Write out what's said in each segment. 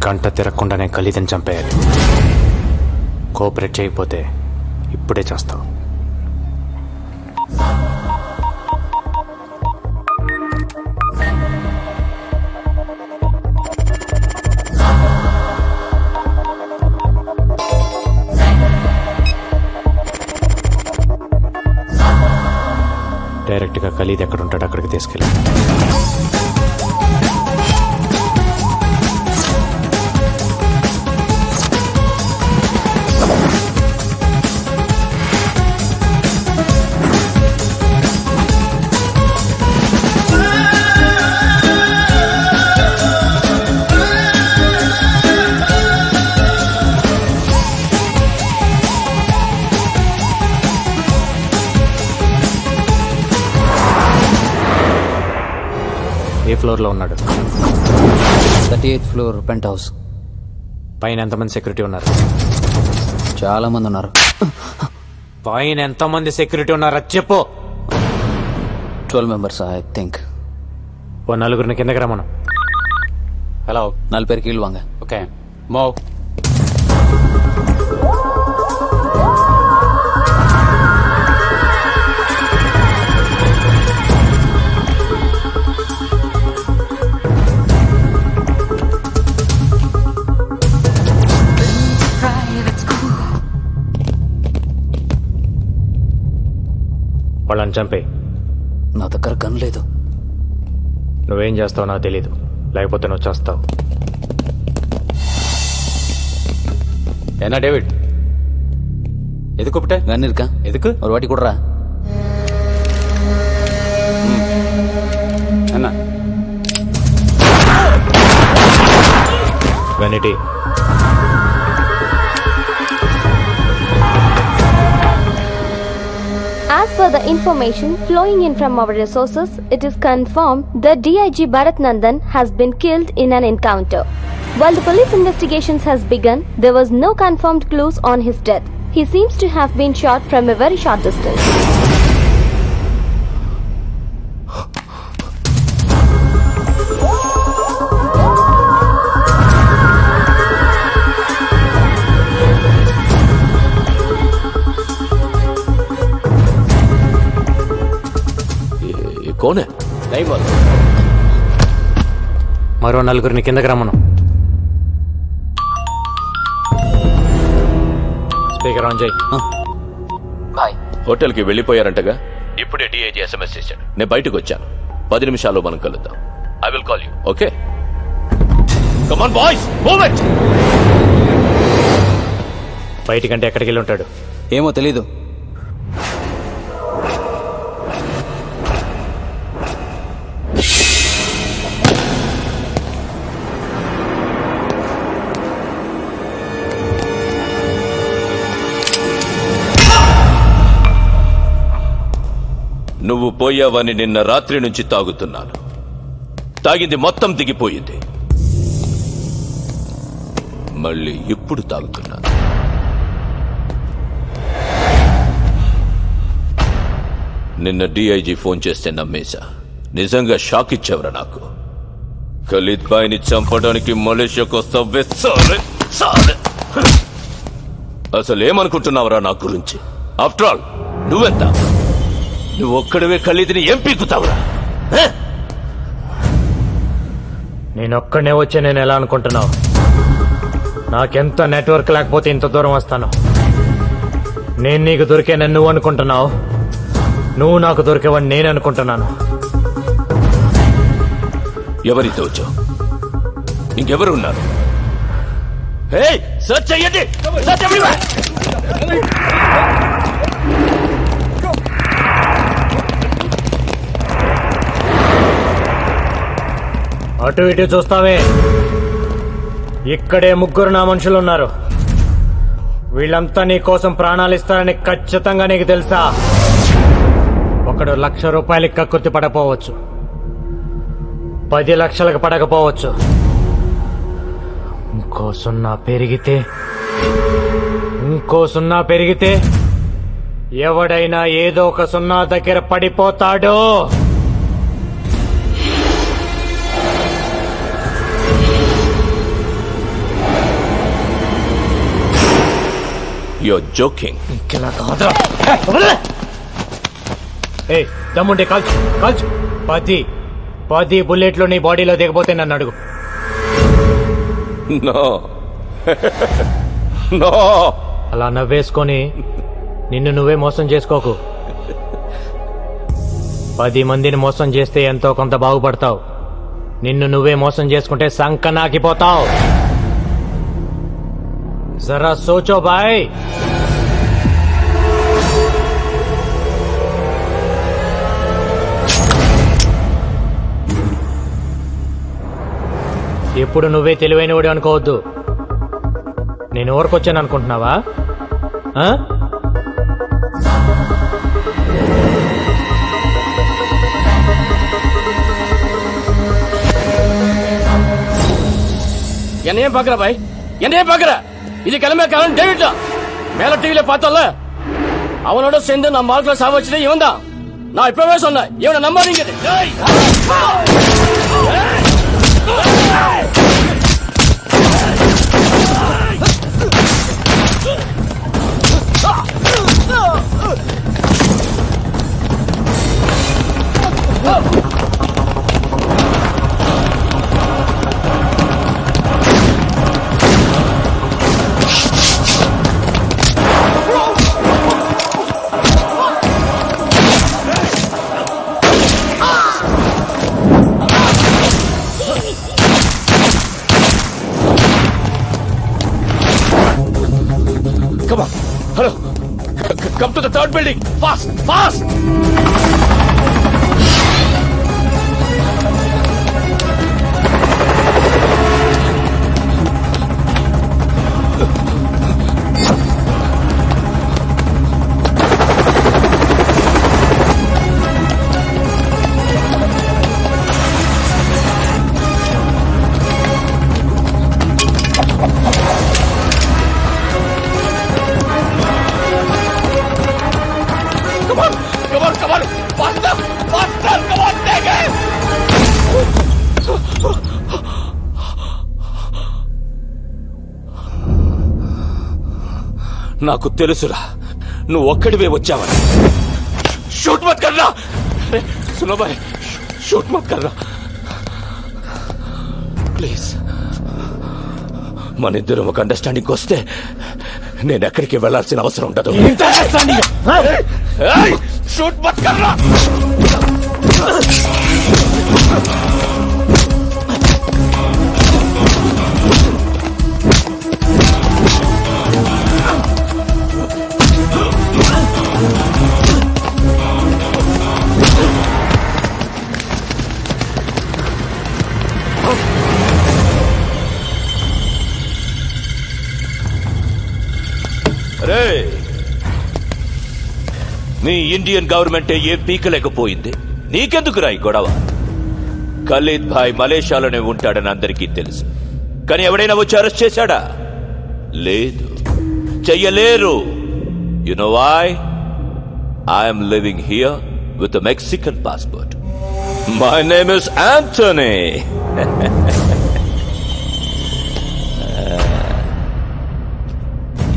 గంట తిరగకుండానే ఖలీదని చంపేయాలి. కోఆపరేట్ చేయకపోతే ఇప్పుడే చేస్తావు. డైరెక్ట్గా ఖలీద్ ఎక్కడ ఉంటాడో అక్కడికి తీసుకెళ్ళి. ఏ ఫ్లోర్ లో ఉన్నాడు? 38th floor pent house. పైన ఎంతమంది సెక్యూరిటీ ఉన్నారు? చాలా మంది ఉన్నారు. పైన ఎంతమంది సెక్యూరిటీ ఉన్నారా చెప్పు. 12 మెంబర్స్ ఐ థింక్. ఓ నలుగురిని కిందకి రమ్మను. హలో, 4 పేరు కీళ్ళు వాంగ. Okay move. వాళ్ళని చంపే. నా దగ్గర గన్ లేదు. నువ్వేం చేస్తావు నాకు తెలీదు, లేకపోతే నువ్వు చేస్తావు. ఏనా డేవిడ్, ఎదుకు ఒకటే గన్ ఇరుకా? ఎదుకు ஒரு வாட்டி குடுறா. అన్నా గనిటి. As per the information flowing in from our resources, it is confirmed that DIG Bharat Nandan has been killed in an encounter. While the police investigations has begun, there was no confirmed clues on his death. He seems to have been shot from a very short distance. కోనే మరో నలుగురిని కిందకి రమ్మను. Speaker on చేయి. హోటల్కి వెళ్ళిపోయారంటగా. ఇప్పుడే DIG SMS చేశాడు. నేను బయటకు వచ్చాను. 10 నిమిషాల్లో మనం కలుద్దాం. I will call you. Okay, come on boys, move it. బయటికంటే ఎక్కడికి వెళ్ళి ఉంటాడు? ఏమో తెలీదు. నువ్వు పోయావని నిన్న రాత్రి నుంచి తాగుతున్నాను. తాగింది మొత్తం దిగిపోయింది. మళ్ళీ ఇప్పుడు తాగుతున్నాను. నిన్న డిఐజీ ఫోన్ చేస్తే నమ్మేశా. నిజంగా షాక్ ఇచ్చావురా నాకు. ఖలీద్ బాయ్ని చంపడానికి మలేషియాకు వస్తావే. అసలు ఏమనుకుంటున్నావురా నా గురించి? ఆఫ్టర్ ఆల్ నువ్వెంత? నువ్వు ఒక్కడవే ఖలీద్ని ఏం పీకుతావురా? నేనొక్కడనే వచ్చే నేను ఎలా అనుకుంటున్నావు? నాకెంత నెట్వర్క్ లేకపోతే ఇంత దూరం వస్తాను. నేను నీకు దొరికేనని నువ్వు అనుకుంటున్నావు, నువ్వు నాకు దొరికేవని నేను అనుకుంటున్నాను. ఎవరితో వచ్చావు? ఇంకెవరు ఉన్నారు? సర్చ్ చెయ్యండి. అటు ఇటు చూస్తావే, ఇక్కడే 3 నా మనుషులు ఉన్నారు. వీళ్ళంతా నీ కోసం ప్రాణాలు ఇస్తారని ఖచ్చితంగా నీకు తెలుసా? ఒకడు 1,00,000 రూపాయలకి కక్కుర్తి పడకపోవచ్చు, 10 లక్షలకు పడకపోవచ్చు. ఇంకో సున్నా పెరిగితే ఎవడైనా ఏదో ఒక సున్నా దగ్గర పడిపోతాడు. You're joking. దమ్ముంటే కాల్చు. 10 బుల్లెట్లు నీ బాడీలో దిగపోతే నన్ను అడుగు. No. అలా నవ్వేసుకొని నిన్ను నువ్వే మోసం చేసుకోకు. 10 మందిని మోసం చేస్తే ఎంతో కొంత బాగుపడతావు. నిన్ను నువ్వే మోసం చేసుకుంటే సంకనాకిపోతావు. జరా సోచో బాయ్. ఎప్పుడు నువ్వే తెలివైనవాడు అనుకోవద్దు. నేను ఊరికొచ్చాను అనుకుంటున్నావా? என்னையும் பாக்குற பாய், என்னையும் பாக்குற. இது கிளம்ப காரணம் டேவிட் தான். மேல டிவில பார்த்தோம்ல, அவனோட சேர்ந்து நான் மார்க்ல சாவச்சதே இவன் தான். நான் இப்பவே சொன்னேன், இவனை நம்பாதீங்க. Come on. Hello. Come to the third building. Fast. Come on. Faster. Come on, take it. నాకు తెలుసురా, నువ్వు ఒక్కడివే వచ్చావని. షూట్ మత్ కర్రా. సునో భాయ్, షూట్ మత్ కర్రా ప్లీజ్. మన ఇద్దరం ఒక అండర్స్టాండింగ్ వస్తే నేను ఎక్కడికి వెళ్లాల్సిన అవసరం ఉండదు. షూట్ మత్ కర్రా. రే, మీ ఇండియన్ గవర్నమెంట్ ఏం పీకలేకపోయింది, నీకెందుకు రాయి గొడవ? ఖలీద్ భాయ్ మలేషియాలోనే ఉంటాడని అందరికీ తెలుసు, కానీ ఎవడైనా వచ్చి అరెస్ట్ చేశాడా? లేదు, చెయ్యలేరు. You know why? I'm living here with a Mexican passport. My name is Antony.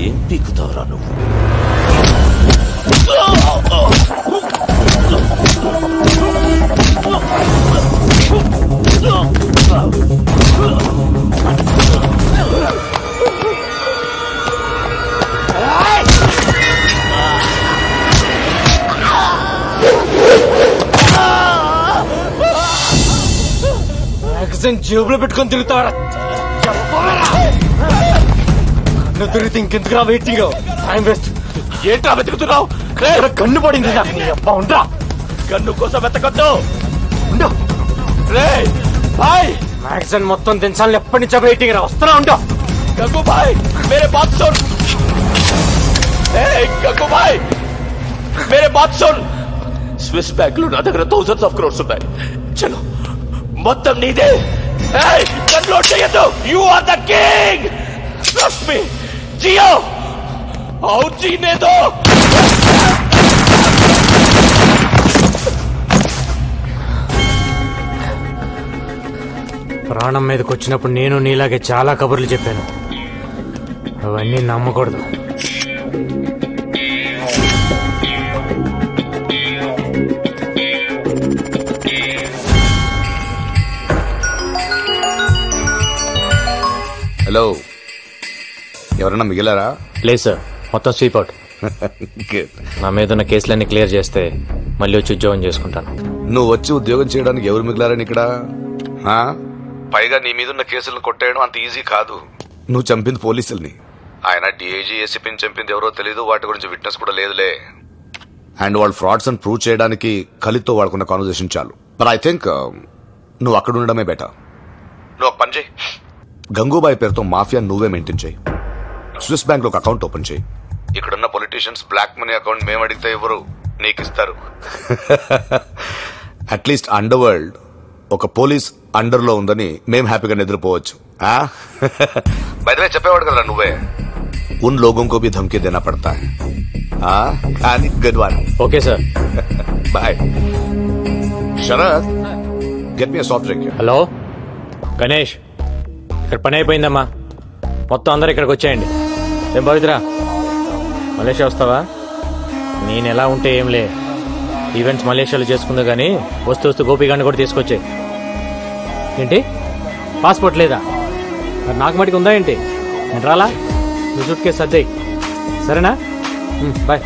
ఏం పీకుతావురా నువ్వు? జేబులో పెట్టుకొని తిరుగుతావరా? దొరికితే ఇంకెందుకురా వెయిటింగ్? Time waste. ఏంట్రా వెతుకుతున్నావు? కన్ను పడింది. ఉండరా, కన్ను కోసం వెతకొద్దు. ఉండు. భాయ్, మ్యాగజైన్ మొత్తం దించాలని ఎప్పటి నుంచో వెయిటింగ్ రా. వస్తున్నా, ఉండు. గంగు భాయ్, మేరే బాత్ సున్. గంగూబాయ్ మేరే బాత్ సున్. స్విస్ బ్యాంక్ లో నా దగ్గర థౌసండ్స్ ఆఫ్ క్రోర్స్ ఉన్నాయి. చలో మొత్తం నీదే. కన్లోడ్ చేయొద్దు. You are the king. Trust me. జియో आओ जीने दो. ప్రాణం మీదకి వచ్చినప్పుడు నేను నీలాగే చాలా కబుర్లు చెప్పాను. అవన్నీ నమ్మకూడదు. హలో, ఎవరన్నా మిగిలారా? లేదు సార్, మొత్తం స్వీప్ అవుట్. నా మీద ఉన్న కేసులన్నీ క్లియర్ చేస్తే మళ్ళీ వచ్చి ఉద్యోగం చేసుకుంటాను. నువ్వు వచ్చి ఉద్యోగం చేయడానికి ఎవరు మిగిలారని ఇక్కడ? పైగా నీ మీదున్న కేసులను కొట్టేయడం అంత ఈజీ కాదు. నువ్వు చంపింది పోలీసుల్ని. ఆయన డిఐజీ ఏసీపీని చంపింది ఎవరో తెలీదు. వాటి గురించి విట్నెస్ కూడా లేదులే. అండ్ వాళ్ళు ఫ్రాడ్స్ అని ప్రూవ్ చేయడానికి ఖలీద్తో వాడుకున్న కాన్వర్సేషన్ చాలు. బట్ ఐ థింక్ నువ్వు అక్కడ ఉండడమే బెటర్. నువ్వు ఒక పని చేయి. గంగూబాయ్ పేరుతో మాఫియా నువ్వే మెయింటైన్ చేయి. స్విస్ బ్యాంక్ లో ఒక అకౌంట్ ఓపెన్ చేయి. ఇక్కడున్న పొలిటీషియన్స్ బ్లాక్ మనీ అకౌంట్ మేము అడిగితే ఎవరు నీకు ఇస్తారు. అట్లీస్ట్ అండర్ వరల్డ్ ఒక పోలీస్ అండర్ లో ఉందని మేము హ్యాపీగా నిద్రపోవచ్చు. బయటవే చెప్పేవాడు కదా నువ్వే. ఉన్ లోగోं को भी धमकी देना पड़ता है. కానీ good one. Okay sir, bye. Sharath, get me soft drink. Hello Ganesh, ఇక్కడ పని అయిపోయిందమ్మా. మొత్తం అందరు ఇక్కడికి వచ్చేయండి. ఏం పవిత్ర, మలేషియా వస్తావా? నేను ఎలా ఉంటే ఏంలే, ఈవెంట్స్ మలేషియాలో చేసుకుందా కానీ వస్తూ గోపిగాన్ని కూడా తీసుకొచ్చాయి. ఏంటి పాస్పోర్ట్ లేదా? మరి నాకు మటుకు ఉందా ఏంటి? నేను రాలా? నువ్వు చుట్టుకే సర్దేయి, సరేనా? బాయ్.